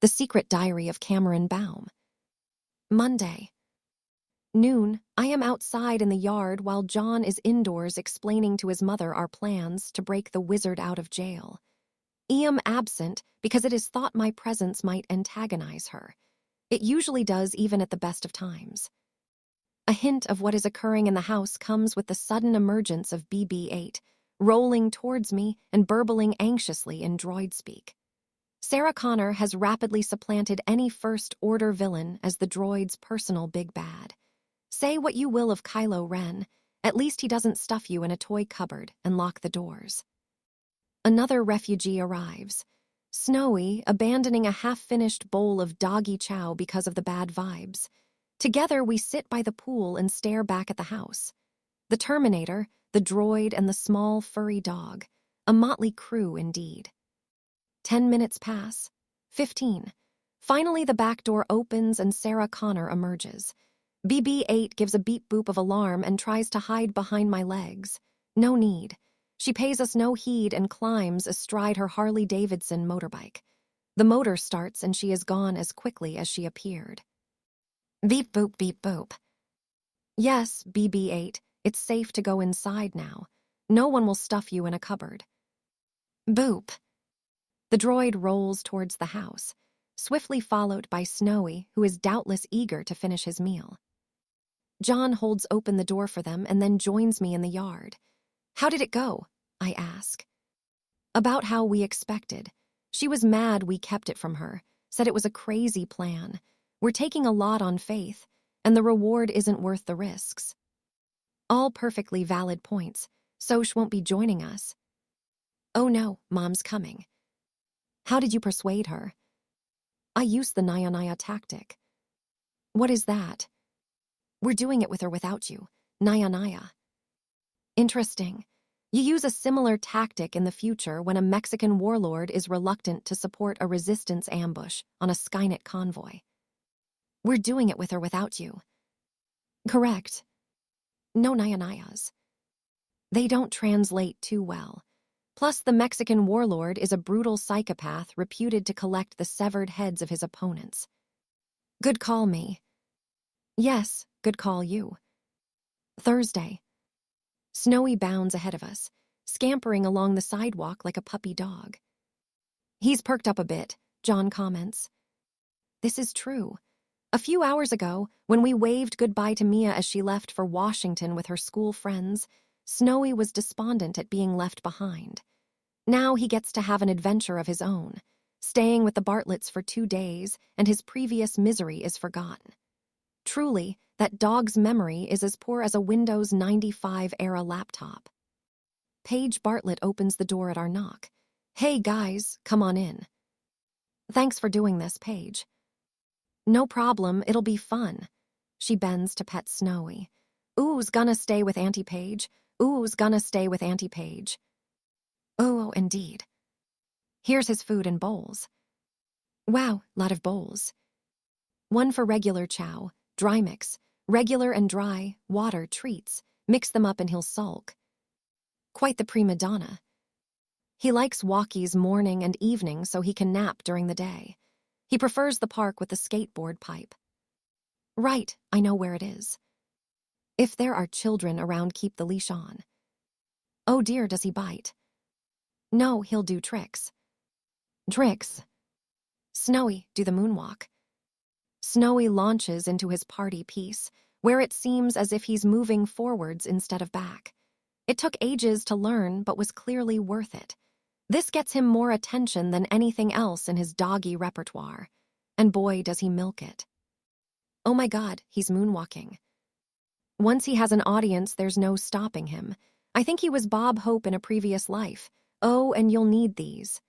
The Secret Diary of Cameron Baum. Monday. Noon, I am outside in the yard while John is indoors explaining to his mother our plans to break the wizard out of jail. I am absent because it is thought my presence might antagonize her. It usually does even at the best of times. A hint of what is occurring in the house comes with the sudden emergence of BB-8, rolling towards me and burbling anxiously in droid speak. Sarah Connor has rapidly supplanted any first-order villain as the droid's personal big bad. Say what you will of Kylo Ren, at least he doesn't stuff you in a toy cupboard and lock the doors. Another refugee arrives. Snowy, abandoning a half-finished bowl of doggy chow because of the bad vibes. Together, we sit by the pool and stare back at the house. The Terminator, the droid, and the small, furry dog. A motley crew, indeed. 10 minutes pass. 15. Finally, the back door opens and Sarah Connor emerges. BB-8 gives a beep-boop of alarm and tries to hide behind my legs. No need. She pays us no heed and climbs astride her Harley-Davidson motorbike. The motor starts and she is gone as quickly as she appeared. Beep-boop, beep-boop. Yes, BB-8, it's safe to go inside now. No one will stuff you in a cupboard. Boop. The droid rolls towards the house, swiftly followed by Snowy, who is doubtless eager to finish his meal. John holds open the door for them and then joins me in the yard. How did it go? I ask. About how we expected. She was mad we kept it from her, said it was a crazy plan. We're taking a lot on faith, and the reward isn't worth the risks. All perfectly valid points. Soch won't be joining us. Oh no, Mom's coming. How did you persuade her? I used the Naya tactic. What is that? We're doing it with or without you. Naya. Interesting. You use a similar tactic in the future when a Mexican warlord is reluctant to support a resistance ambush on a Skynet convoy. We're doing it with or without you. Correct. No Nayas. They don't translate too well. Plus, the Mexican warlord is a brutal psychopath reputed to collect the severed heads of his opponents. Good call, me. Yes, good call, you. Thursday. Snowy bounds ahead of us, scampering along the sidewalk like a puppy dog. He's perked up a bit, John comments. This is true. A few hours ago, when we waved goodbye to Mia as she left for Washington with her school friends, Snowy was despondent at being left behind. Now he gets to have an adventure of his own, staying with the Bartletts for 2 days, and his previous misery is forgotten. Truly, that dog's memory is as poor as a Windows 95-era laptop. Paige Bartlett opens the door at our knock. Hey, guys, come on in. Thanks for doing this, Paige. No problem, it'll be fun. She bends to pet Snowy. Ooh's gonna stay with Auntie Paige. Ooh's gonna stay with Auntie Paige. Oh, indeed. Here's his food in bowls. Wow, lot of bowls. One for regular chow, dry mix, regular and dry, water, treats. Mix them up and he'll sulk. Quite the prima donna. He likes walkies morning and evening so he can nap during the day. He prefers the park with the skateboard pipe. Right, I know where it is. If there are children around, keep the leash on. Oh dear, does he bite? No, he'll do tricks. Tricks. Snowy, do the moonwalk. Snowy launches into his party piece, where it seems as if he's moving forwards instead of back. It took ages to learn, but was clearly worth it. This gets him more attention than anything else in his doggy repertoire. And boy, does he milk it. Oh my God, he's moonwalking. Once he has an audience, there's no stopping him. I think he was Bob Hope in a previous life. Oh, and you'll need these.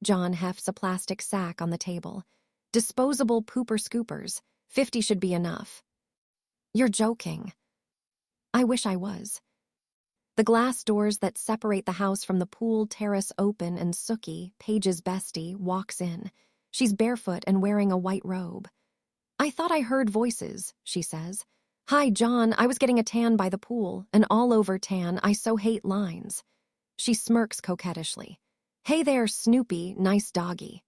John hefts a plastic sack on the table. Disposable pooper scoopers. 50 should be enough. You're joking. I wish I was. The glass doors that separate the house from the pool terrace open and Sookie, Paige's bestie, walks in. She's barefoot and wearing a white robe. I thought I heard voices, she says. Hi, John, I was getting a tan by the pool, an all-over tan. I so hate lines. She smirks coquettishly. Hey there, Snoopy, nice doggy.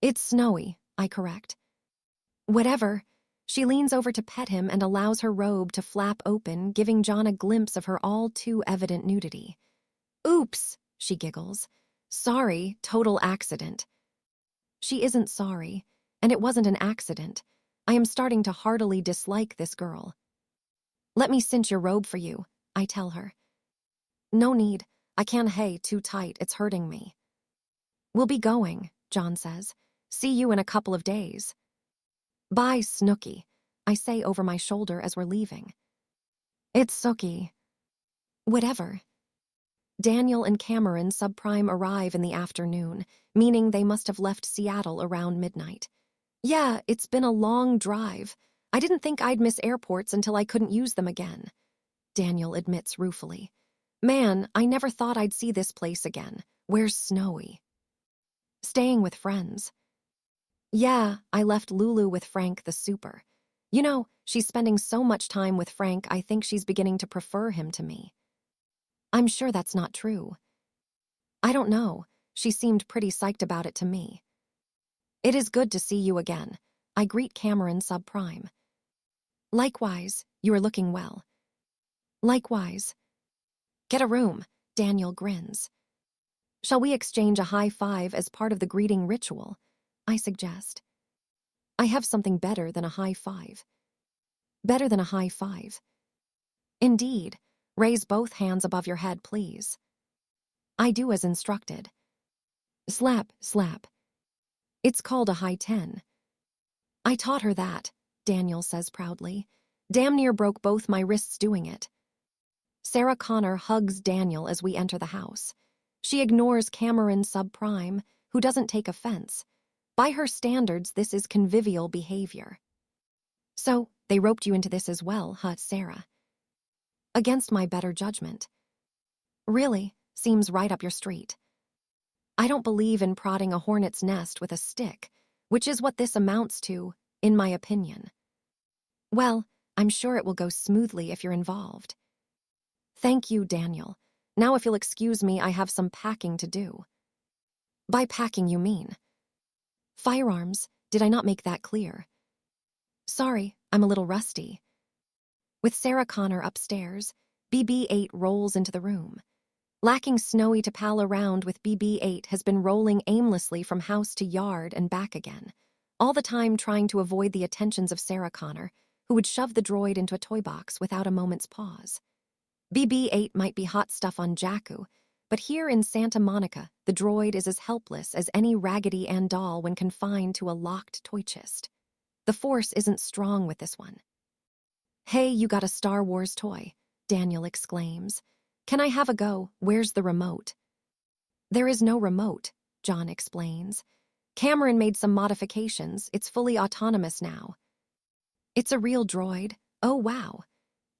It's snowy, I correct. Whatever. She leans over to pet him and allows her robe to flap open, giving John a glimpse of her all too evident nudity. Oops, she giggles. Sorry, total accident. She isn't sorry, and it wasn't an accident. I am starting to heartily dislike this girl. Let me cinch your robe for you, I tell her. No need. I can't too tight, it's hurting me. We'll be going, John says. See you in a couple of days. Bye, Snooky, I say over my shoulder as we're leaving. It's Sookie. Whatever. Daniel and Cameron subprime arrive in the afternoon, meaning they must have left Seattle around midnight. Yeah, it's been a long drive. I didn't think I'd miss airports until I couldn't use them again, Daniel admits ruefully. Man, I never thought I'd see this place again. Where's Snowy? Staying with friends. Yeah, I left Lulu with Frank the super. You know, she's spending so much time with Frank, I think she's beginning to prefer him to me. I'm sure that's not true. I don't know. She seemed pretty psyched about it to me. It is good to see you again. I greet Cameron subprime. Likewise, you are looking well. Likewise. Get a room, Daniel grins. Shall we exchange a high five as part of the greeting ritual? I suggest. I have something better than a high five. Better than a high five. Indeed. Raise both hands above your head, please. I do as instructed. Slap, slap. It's called a high 10. I taught her that, Daniel says proudly. Damn near broke both my wrists doing it. Sarah Connor hugs Daniel as we enter the house. She ignores Cameron subprime, who doesn't take offense. By her standards, this is convivial behavior. So, they roped you into this as well, huh, Sarah? Against my better judgment. Really, seems right up your street. I don't believe in prodding a hornet's nest with a stick, which is what this amounts to, in my opinion. Well, I'm sure it will go smoothly if you're involved. Thank you, Daniel. Now if you'll excuse me, I have some packing to do. By packing you mean? Firearms, did I not make that clear? Sorry, I'm a little rusty. With Sarah Connor upstairs, BB-8 rolls into the room. Lacking Snowy to pal around with, BB-8 has been rolling aimlessly from house to yard and back again, all the time trying to avoid the attentions of Sarah Connor, who would shove the droid into a toy box without a moment's pause. BB-8 might be hot stuff on Jakku, but here in Santa Monica, the droid is as helpless as any Raggedy Ann doll when confined to a locked toy chest. The Force isn't strong with this one. Hey, you got a Star Wars toy, Daniel exclaims. Can I have a go? Where's the remote? There is no remote, John explains. Cameron made some modifications. It's fully autonomous now. It's a real droid. Oh, wow.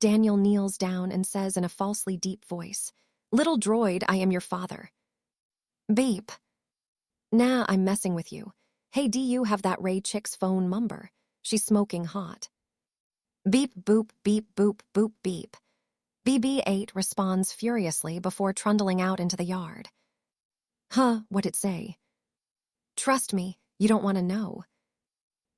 Daniel kneels down and says in a falsely deep voice, Little droid, I am your father. Beep. Nah, I'm messing with you. Hey, do you have that Ray chick's phone number? She's smoking hot. Beep, boop, beep, boop, boop, beep. BB-8 responds furiously before trundling out into the yard. Huh, what'd it say? Trust me, you don't want to know.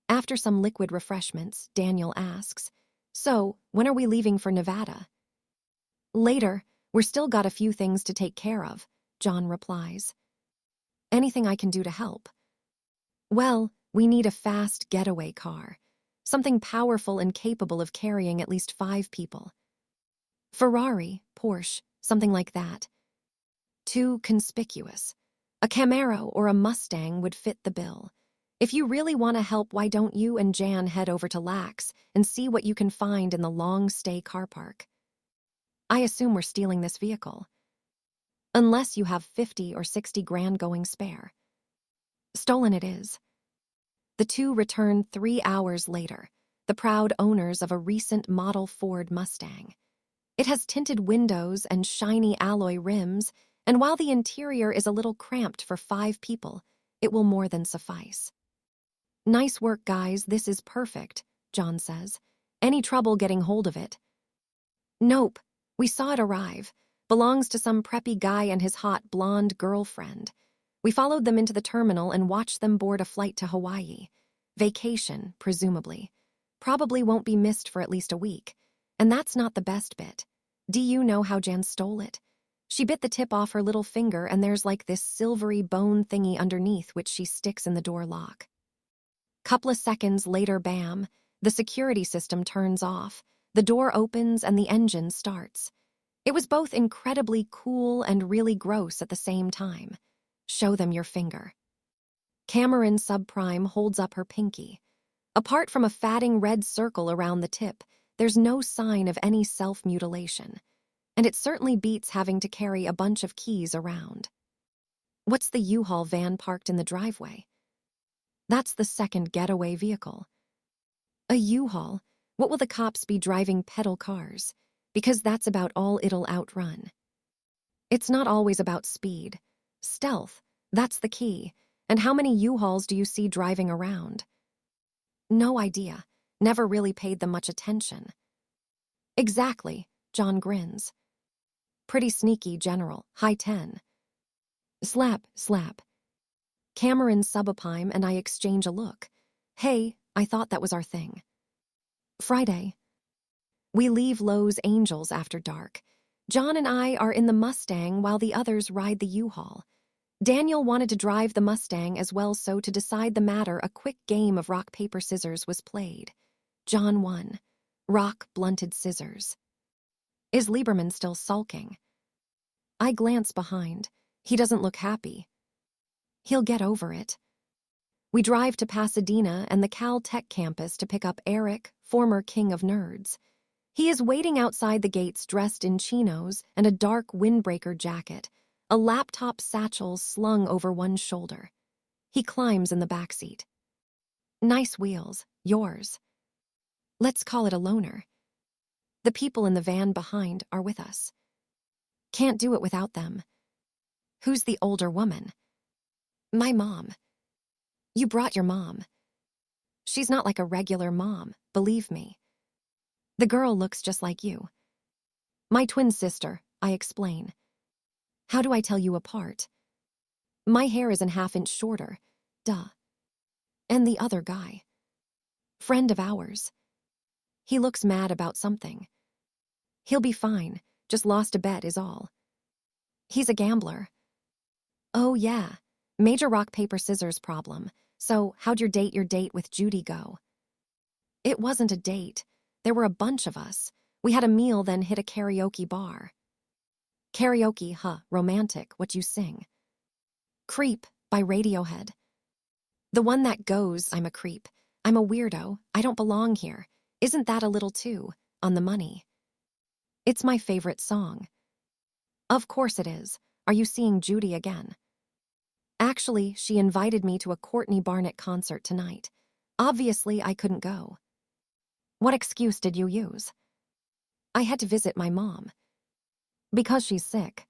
After some liquid refreshments, Daniel asks, So, when are we leaving for Nevada? Later, we're still got a few things to take care of, John replies. Anything I can do to help? Well, we need a fast getaway car. Something powerful and capable of carrying at least 5 people. Ferrari, Porsche, something like that. Too conspicuous. A Camaro or a Mustang would fit the bill. If you really want to help, why don't you and Jan head over to Lax and see what you can find in the long-stay car park? I assume we're stealing this vehicle. Unless you have 50 or 60 grand going spare. Stolen it is. The two return 3 hours later, the proud owners of a recent model Ford Mustang. It has tinted windows and shiny alloy rims, and while the interior is a little cramped for 5 people, it will more than suffice. Nice work, guys, this is perfect, John says. Any trouble getting hold of it? Nope, we saw it arrive. Belongs to some preppy guy and his hot blonde girlfriend. We followed them into the terminal and watched them board a flight to Hawaii. Vacation, presumably. Probably won't be missed for at least a week. And that's not the best bit. Do you know how Jan stole it? She bit the tip off her little finger and there's like this silvery bone thingy underneath which she sticks in the door lock. Couple of seconds later, bam, the security system turns off, the door opens and the engine starts. It was both incredibly cool and really gross at the same time. Show them your finger. Cameron Subprime holds up her pinky. Apart from a fatting red circle around the tip, there's no sign of any self-mutilation. And it certainly beats having to carry a bunch of keys around. What's the U-Haul van parked in the driveway? That's the second getaway vehicle. A U-Haul? What will the cops be driving pedal cars? Because that's about all it'll outrun. It's not always about speed. Stealth, that's the key. And how many U-Hauls do you see driving around? No idea. Never really paid them much attention. Exactly, John grins. Pretty sneaky, General. High 10. Slap, slap. Cameron Subprime and I exchange a look. Hey, I thought that was our thing. Friday. We leave Lowe's Angels after dark. John and I are in the Mustang while the others ride the U-Haul. Daniel wanted to drive the Mustang as well, so to decide the matter, a quick game of rock, paper, scissors was played. John won. Rock blunted scissors. Is Lieberman still sulking? I glance behind. He doesn't look happy. He'll get over it. We drive to Pasadena and the Cal Tech campus to pick up Eric, former king of nerds. He is waiting outside the gates dressed in chinos and a dark windbreaker jacket, a laptop satchel slung over one shoulder. He climbs in the backseat. Nice wheels, yours. Let's call it a loaner. The people in the van behind are with us. Can't do it without them. Who's the older woman? My mom. You brought your mom. She's not like a regular mom, believe me. The girl looks just like you. My twin sister, I explain. How do I tell you apart? My hair is an half-inch shorter, duh. And the other guy. Friend of ours. He looks mad about something. He'll be fine, just lost a bet is all. He's a gambler. Oh yeah, major rock, paper, scissors problem. So, how'd your date with Judy go? It wasn't a date. There were a bunch of us. We had a meal, then hit a karaoke bar. Karaoke, huh, romantic, what you sing? Creep, by Radiohead. The one that goes, I'm a creep. I'm a weirdo, I don't belong here. Isn't that a little too, on the money? It's my favorite song. Of course it is. Are you seeing Judy again? Actually, she invited me to a Courtney Barnett concert tonight. Obviously, I couldn't go. What excuse did you use? I had to visit my mom. Because she's sick.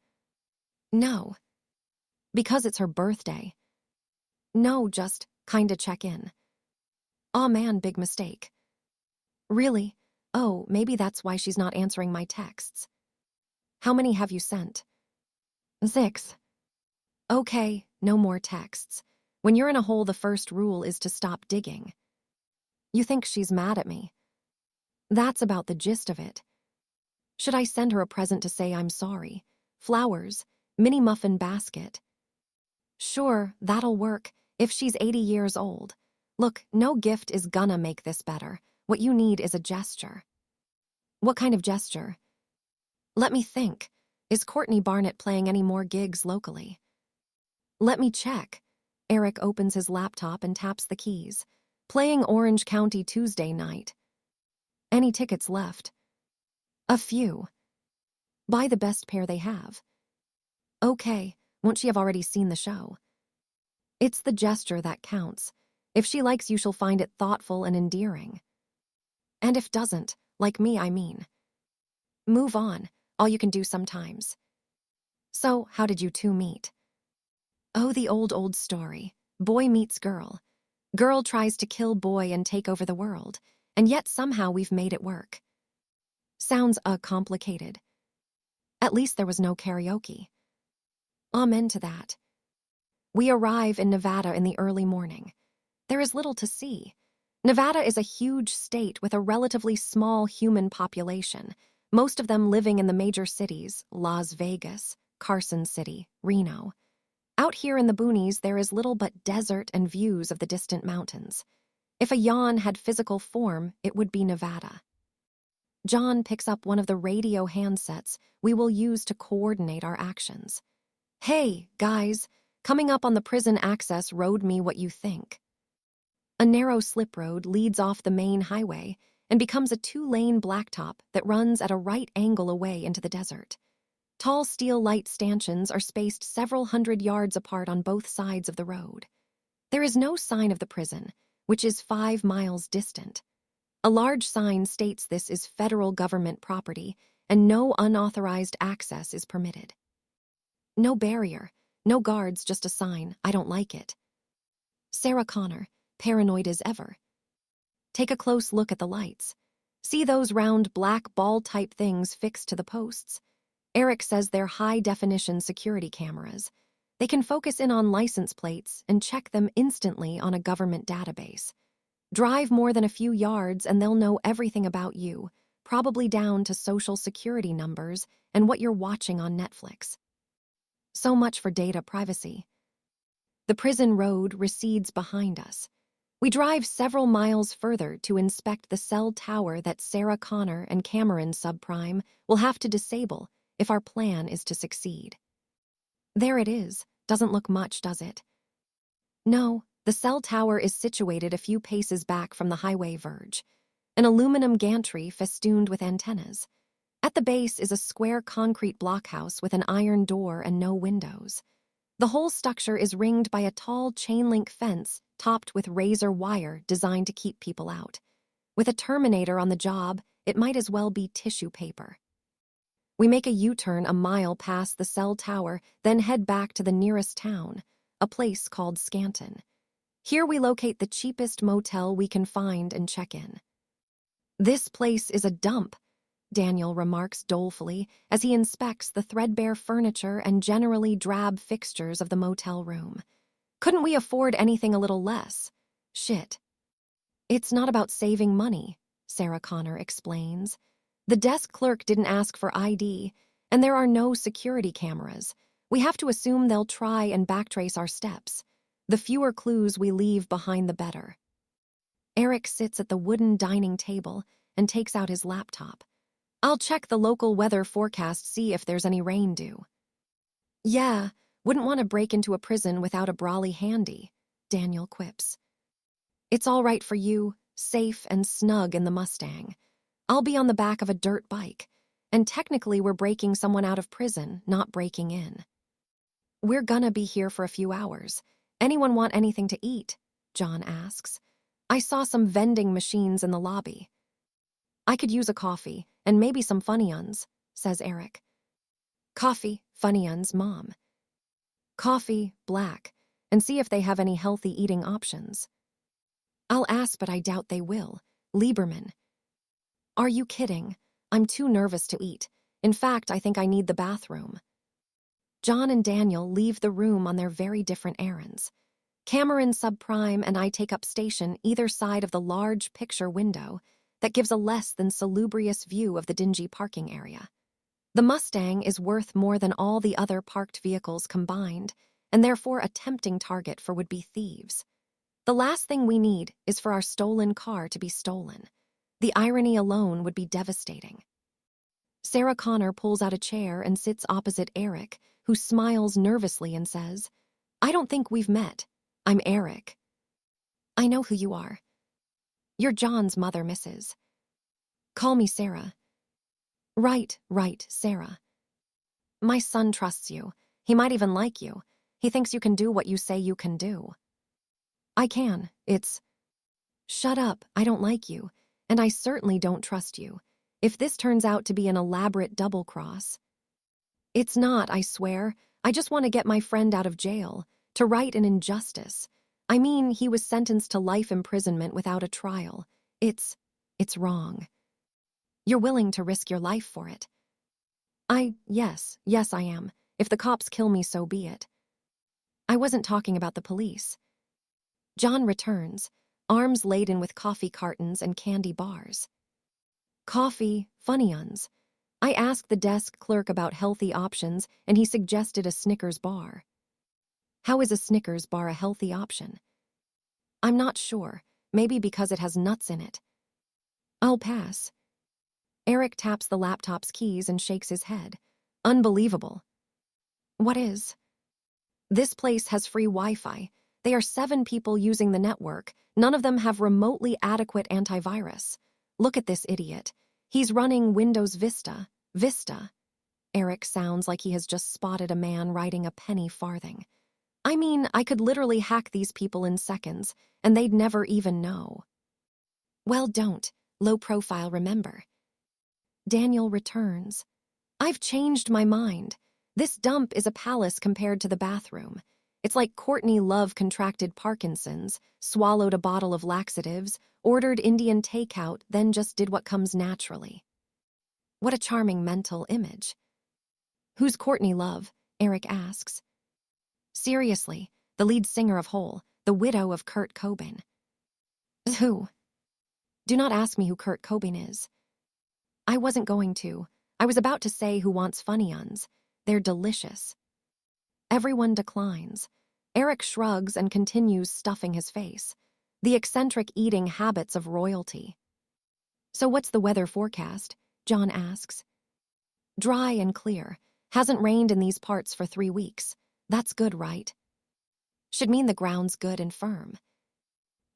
No. Because it's her birthday. No, just kinda check in. Aw man, big mistake. Really? Oh, maybe that's why she's not answering my texts. How many have you sent? 6. Okay, no more texts. When you're in a hole, the first rule is to stop digging. You think she's mad at me? That's about the gist of it. Should I send her a present to say I'm sorry? Flowers, mini muffin basket. Sure, that'll work, if she's 80 years old. Look, no gift is gonna make this better. What you need is a gesture. What kind of gesture? Let me think. Is Courtney Barnett playing any more gigs locally? Let me check. Eric opens his laptop and taps the keys. Playing Orange County Tuesday night. Any tickets left? A few. Buy the best pair they have. Okay, won't she have already seen the show? It's the gesture that counts. If she likes you, she'll find it thoughtful and endearing. And if doesn't, like me, I mean. Move on, all you can do sometimes. So, how did you two meet? Oh, the old story. Boy meets girl. Girl tries to kill boy and take over the world, and yet somehow we've made it work. Sounds complicated. At least there was no karaoke. Amen to that. We arrive in Nevada in the early morning. There is little to see. Nevada is a huge state with a relatively small human population, most of them living in the major cities, Las Vegas, Carson City, Reno. Out here in the boonies, there is little but desert and views of the distant mountains. If a yawn had physical form, it would be Nevada. John picks up one of the radio handsets we will use to coordinate our actions. Hey, guys, coming up on the prison access road, me what you think. A narrow slip road leads off the main highway and becomes a 2-lane blacktop that runs at a right angle away into the desert. Tall steel light stanchions are spaced several hundred yards apart on both sides of the road. There is no sign of the prison, which is 5 miles distant. A large sign states this is federal government property and no unauthorized access is permitted. No barrier, no guards, just a sign. I don't like it. Sarah Connor, paranoid as ever. Take a close look at the lights. See those round black ball-type things fixed to the posts? Eric says they're high-definition security cameras. They can focus in on license plates and check them instantly on a government database. Drive more than a few yards and they'll know everything about you, probably down to social security numbers and what you're watching on Netflix. So much for data privacy. The prison road recedes behind us. We drive several miles further to inspect the cell tower that Sarah Connor and Cameron Subprime will have to disable if our plan is to succeed. There it is. Doesn't look much, does it? No, the cell tower is situated a few paces back from the highway verge, an aluminum gantry festooned with antennas. At the base is a square concrete blockhouse with an iron door and no windows. The whole structure is ringed by a tall chain-link fence topped with razor wire designed to keep people out. With a Terminator on the job, it might as well be tissue paper. We make a U-turn a mile past the cell tower, then head back to the nearest town, a place called Scanton. Here we locate the cheapest motel we can find and check in. This place is a dump, Daniel remarks dolefully as he inspects the threadbare furniture and generally drab fixtures of the motel room. Couldn't we afford anything a little less? Shit. It's not about saving money, Sarah Connor explains. The desk clerk didn't ask for ID, and there are no security cameras. We have to assume they'll try and backtrace our steps. The fewer clues we leave behind, the better. Eric sits at the wooden dining table and takes out his laptop. I'll check the local weather forecast, see if there's any rain due. Yeah, wouldn't want to break into a prison without a brolly handy, Daniel quips. It's all right for you, safe and snug in the Mustang. I'll be on the back of a dirt bike, and technically we're breaking someone out of prison, not breaking in. We're gonna be here for a few hours. Anyone want anything to eat? John asks. I saw some vending machines in the lobby. I could use a coffee, and maybe some Funyuns, says Eric. Coffee, Funyuns, Mom. Coffee, black, and see if they have any healthy eating options. I'll ask, but I doubt they will. Lieberman. Are you kidding? I'm too nervous to eat. In fact, I think I need the bathroom. John and Daniel leave the room on their very different errands. Cameron Subprime and I take up station either side of the large picture window that gives a less than salubrious view of the dingy parking area. The Mustang is worth more than all the other parked vehicles combined, and therefore a tempting target for would-be thieves. The last thing we need is for our stolen car to be stolen. The irony alone would be devastating. Sarah Connor pulls out a chair and sits opposite Eric, who smiles nervously and says, I don't think we've met. I'm Eric. I know who you are. You're John's mother, Mrs. Call me Sarah. Right, Sarah. My son trusts you. He might even like you. He thinks you can do what you say you can do. I can. It's... Shut up, I don't like you, and I certainly don't trust you. If this turns out to be an elaborate double-cross... It's not, I swear. I just want to get my friend out of jail, to right an injustice. I mean, he was sentenced to life imprisonment without a trial. It's wrong. You're willing to risk your life for it. Yes, I am. If the cops kill me, so be it. I wasn't talking about the police. John returns, arms laden with coffee cartons and candy bars. Coffee, Funyuns. I asked the desk clerk about healthy options, and he suggested a Snickers bar. How is a Snickers bar a healthy option? I'm not sure, maybe because it has nuts in it. I'll pass. Eric taps the laptop's keys and shakes his head. Unbelievable. What is? This place has free Wi-Fi. They are 7 people using the network. None of them have remotely adequate antivirus. Look at this idiot. He's running Windows Vista. Vista. Eric sounds like he has just spotted a man writing a penny farthing. I mean, I could literally hack these people in seconds, and they'd never even know. Well, don't. Low profile, remember. Daniel returns. I've changed my mind. This dump is a palace compared to the bathroom. It's like Courtney Love contracted Parkinson's, swallowed a bottle of laxatives, ordered Indian takeout, then just did what comes naturally. What a charming mental image. Who's Courtney Love? Eric asks. Seriously, the lead singer of Hole, the widow of Kurt Cobain. Who? Do not ask me who Kurt Cobain is. I wasn't going to. I was about to say who wants Funyuns. They're delicious. Everyone declines. Eric shrugs and continues stuffing his face. The eccentric eating habits of royalty. So what's the weather forecast? John asks. Dry and clear. Hasn't rained in these parts for 3 weeks. That's good, right? Should mean the ground's good and firm.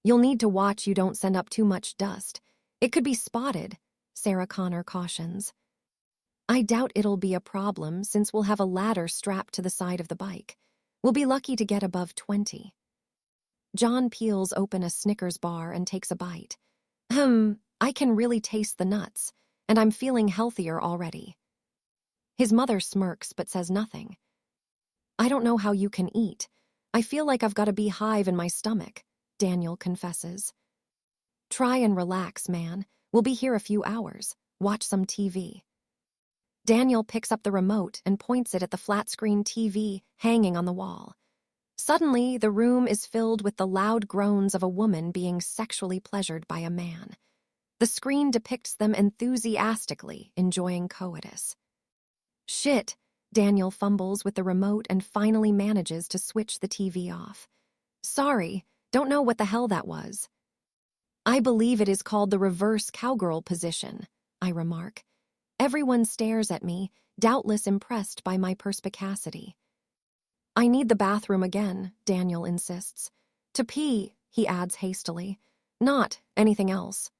You'll need to watch you don't send up too much dust. It could be spotted, Sarah Connor cautions. I doubt it'll be a problem since we'll have a ladder strapped to the side of the bike. We'll be lucky to get above 20. John peels open a Snickers bar and takes a bite. I can really taste the nuts, and I'm feeling healthier already. His mother smirks but says nothing. I don't know how you can eat. I feel like I've got a beehive in my stomach, Daniel confesses. Try and relax, man. We'll be here a few hours. Watch some TV. Daniel picks up the remote and points it at the flat-screen TV hanging on the wall. Suddenly, the room is filled with the loud groans of a woman being sexually pleasured by a man. The screen depicts them enthusiastically enjoying coitus. Shit, Daniel fumbles with the remote and finally manages to switch the TV off. Sorry, don't know what the hell that was. I believe it is called the reverse cowgirl position, I remark. Everyone stares at me, doubtless impressed by my perspicacity. I need the bathroom again, Daniel insists. To pee, he adds hastily. Not anything else.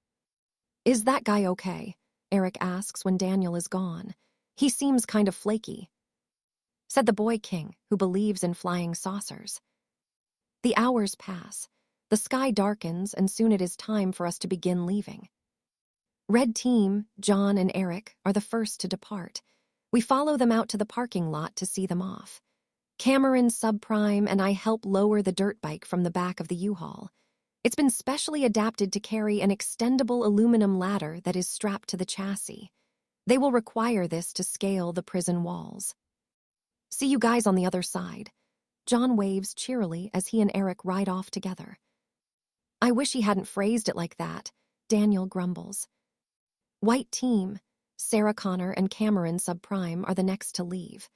Is that guy okay? Eric asks when Daniel is gone. He seems kind of flaky. Said the boy king, who believes in flying saucers. The hours pass. The sky darkens, and soon it is time for us to begin leaving. Red Team, John and Eric, are the first to depart. We follow them out to the parking lot to see them off. Cameron subprime and I help lower the dirt bike from the back of the U-Haul. It's been specially adapted to carry an extendable aluminum ladder that is strapped to the chassis. They will require this to scale the prison walls. See you guys on the other side. John waves cheerily as he and Eric ride off together. I wish he hadn't phrased it like that, Daniel grumbles. White Team, Sarah Connor and Cameron subprime are the next to leave.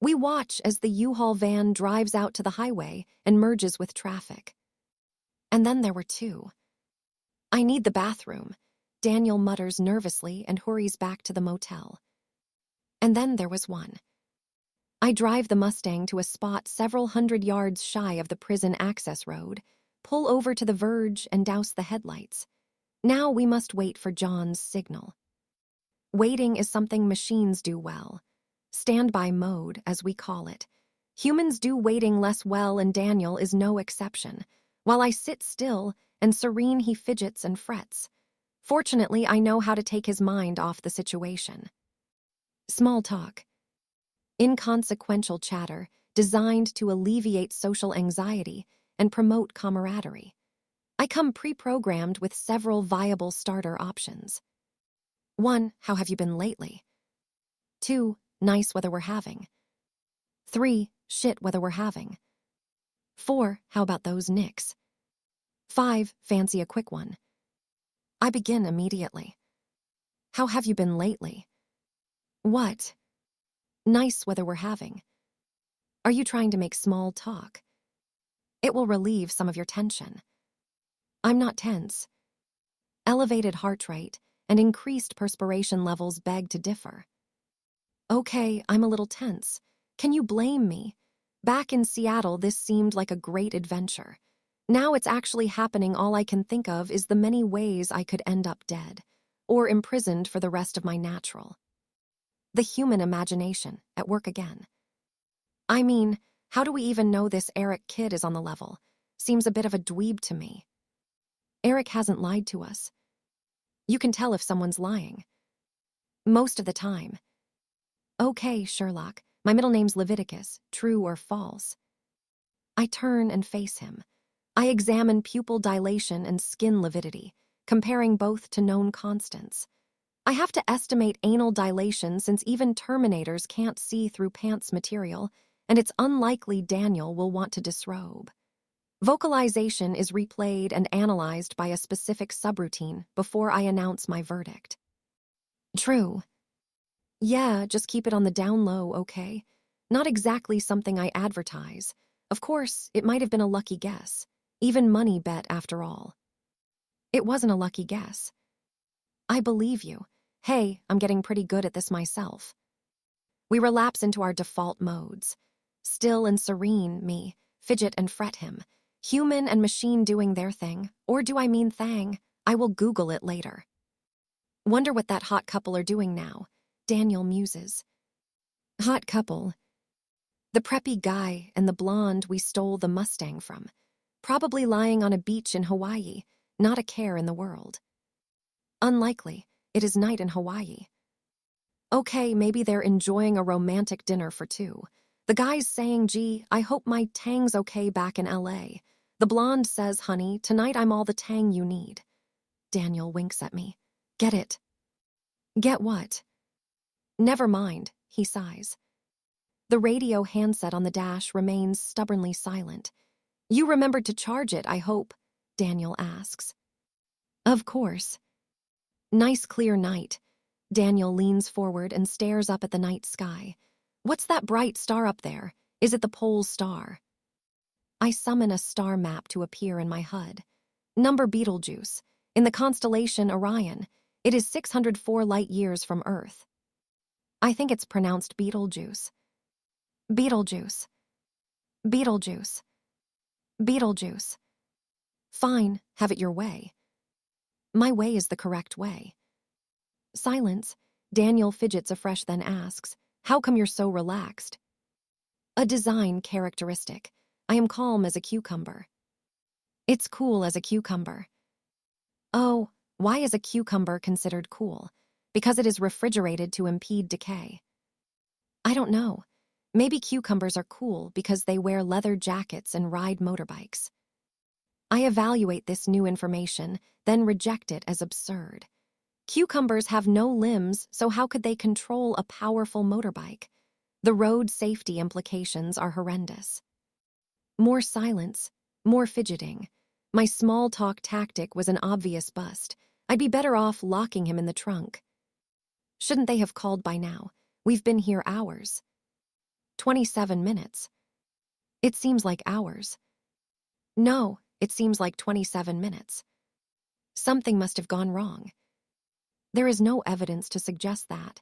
We watch as the U-Haul van drives out to the highway and merges with traffic. And then there were 2. I need the bathroom, Daniel mutters nervously and hurries back to the motel. And then there was 1. I drive the Mustang to a spot several hundred yards shy of the prison access road, pull over to the verge and douse the headlights. Now we must wait for John's signal. Waiting is something machines do well. Standby mode, as we call it. Humans do waiting less well, and Daniel is no exception. While I sit still and serene, he fidgets and frets. Fortunately, I know how to take his mind off the situation. Small talk. Inconsequential chatter designed to alleviate social anxiety and promote camaraderie. I come pre-programmed with several viable starter options. 1, how have you been lately? 2, nice weather we're having. 3, shit weather we're having. 4, how about those nicks? 5, fancy a quick one. I begin immediately. How have you been lately? What? Nice weather we're having. Are you trying to make small talk? It will relieve some of your tension. I'm not tense. Elevated heart rate and increased perspiration levels beg to differ. Okay, I'm a little tense. Can you blame me? Back in Seattle, this seemed like a great adventure. Now it's actually happening. All I can think of is the many ways I could end up dead, or imprisoned for the rest of my natural. The human imagination, at work again. I mean, how do we even know this Eric kid is on the level? Seems a bit of a dweeb to me. Eric hasn't lied to us. You can tell if someone's lying. Most of the time. Okay, Sherlock, my middle name's Leviticus, true or false? I turn and face him. I examine pupil dilation and skin lividity, comparing both to known constants. I have to estimate anal dilation since even Terminators can't see through pants material, and it's unlikely Daniel will want to disrobe. Vocalization is replayed and analyzed by a specific subroutine before I announce my verdict. True. Yeah, just keep it on the down low, okay? Not exactly something I advertise. Of course, it might have been a lucky guess. Even money bet, after all. It wasn't a lucky guess. I believe you. Hey, I'm getting pretty good at this myself. We relapse into our default modes. Still and serene, me, fidget and fret him. Human and machine doing their thing. Or do I mean thang? I will Google it later. Wonder what that hot couple are doing now. Daniel muses. Hot couple. The preppy guy and the blonde we stole the Mustang from. Probably lying on a beach in Hawaii. Not a care in the world. Unlikely. It is night in Hawaii. Okay, maybe they're enjoying a romantic dinner for two. The guy's saying, gee, I hope my tang's okay back in LA. The blonde says, honey, tonight I'm all the tang you need. Daniel winks at me. Get it. Get what? Never mind, he sighs. The radio handset on the dash remains stubbornly silent. You remembered to charge it, I hope, Daniel asks. Of course. Nice clear night. Daniel leans forward and stares up at the night sky. What's that bright star up there? Is it the pole star? I summon a star map to appear in my HUD. Number Betelgeuse. In the constellation Orion. It is 604 light-years from Earth. I think it's pronounced Betelgeuse. Betelgeuse. Betelgeuse. Betelgeuse. Fine, have it your way. My way is the correct way. Silence. Daniel fidgets afresh, then asks, how come you're so relaxed? A design characteristic. I am calm as a cucumber. It's cool as a cucumber. Oh, why is a cucumber considered cool? Because it is refrigerated to impede decay. I don't know. Maybe cucumbers are cool because they wear leather jackets and ride motorbikes. I evaluate this new information, then reject it as absurd. Cucumbers have no limbs, so how could they control a powerful motorbike? The road safety implications are horrendous. More silence, more fidgeting. My small talk tactic was an obvious bust. I'd be better off locking him in the trunk. Shouldn't they have called by now? We've been here hours. 27 minutes. It seems like hours. No, it seems like 27 minutes. Something must have gone wrong. There is no evidence to suggest that.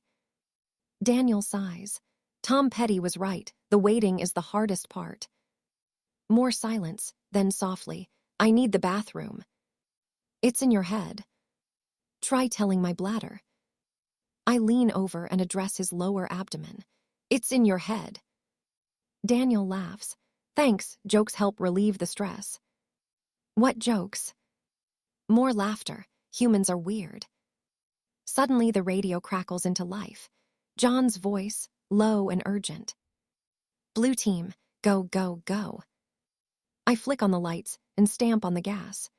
Daniel sighs. Tom Petty was right. The waiting is the hardest part. More silence, then softly, I need the bathroom. It's in your head. Try telling my bladder. I lean over and address his lower abdomen. It's in your head. Daniel laughs. Thanks, jokes help relieve the stress. What jokes? More laughter. Humans are weird. Suddenly the radio crackles into life. John's voice, low and urgent. Blue team, go, go, go. I flick on the lights and stamp on the gas.